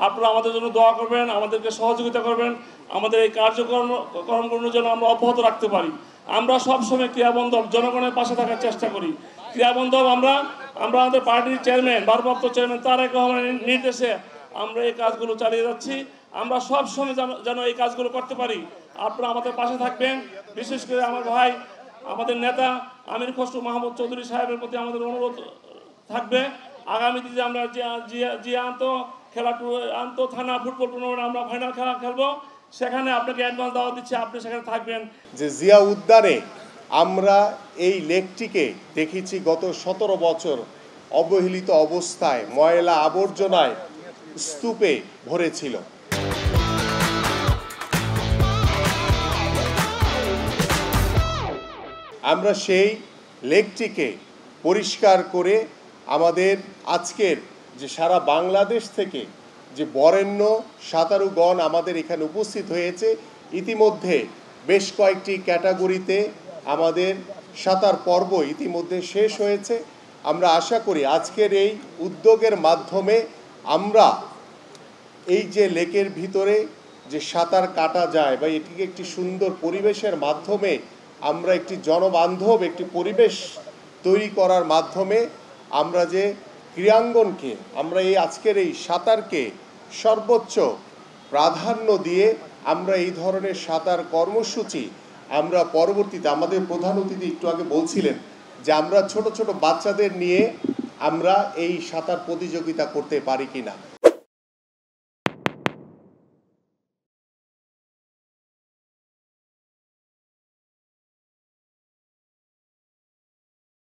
আপনারা আমাদের জন্য দোয়া করবেন, আমাদেরকে সহযোগিতা করবেন, আমাদের এই কার্যক্রমগুলো যেন আমরা অব্যাহত রাখতে পারি। আমরা সবসময় ক্রিয়াবন্ধব জনগণের পাশে থাকার চেষ্টা করি। ক্রিয়াবন্ধব আমরা আমাদের পার্টির চেয়ারম্যান, ভারপ্রাপ্ত চেয়ারম্যান তারেক রহমানের নির্দেশে আমরা এই কাজগুলো চালিয়ে যাচ্ছি। আমরা সবসময় যেন এই কাজগুলো করতে পারি। আপনারা আমাদের পাশে থাকবেন। বিশেষ করে আমার ভাই, আমাদের নেতা আমির খসরু মাহমুদ চৌধুরী সাহেবের প্রতি আমাদের অনুরোধ থাকবে, আগামী দিনে আমরা জিয়া আন্ত থানা ফুটবল টুর্নামেন্ট আমরা ফাইনাল খেলা খেলবো, সেখানে আপনাকে অ্যাডভান্স দাওয়াত দিচ্ছি, আপনি সেখানে থাকবেন। যে জিয়া উদ্যানে আমরা এই লেকটিকে দেখেছি গত 17 বছর অবহেলিত অবস্থায় ময়লা আবর্জনায় স্তূপে ভরেছিল। আমরা সেই লেকটিকে পরিষ্কার করে আমাদের আজকের যে সারা বাংলাদেশ থেকে যে বরেণ্য সাঁতারুগণ আমাদের এখানে উপস্থিত হয়েছে, ইতিমধ্যে বেশ কয়েকটি ক্যাটাগরিতে আমাদের সাঁতার পর্ব ইতিমধ্যে শেষ হয়েছে। আমরা আশা করি আজকের এই উদ্যোগের মাধ্যমে আমরা এই যে লেকের ভিতরে যে সাঁতার কাটা যায় বা এটিকে একটি সুন্দর পরিবেশের মাধ্যমে আমরা একটি জনবান্ধব একটি পরিবেশ তৈরি করার মাধ্যমে আমরা যে ক্রীড়াঙ্গনকে আমরা এই আজকের এই সাঁতারকে সর্বোচ্চ প্রাধান্য দিয়ে আমরা এই ধরনের সাঁতার কর্মসূচি আমরা পরবর্তীতে আমাদের প্রধান অতিথি একটু আগে বলছিলেন যে আমরা ছোট ছোট বাচ্চাদের নিয়ে আমরা এই সাঁতার প্রতিযোগিতা করতে পারি কিনা।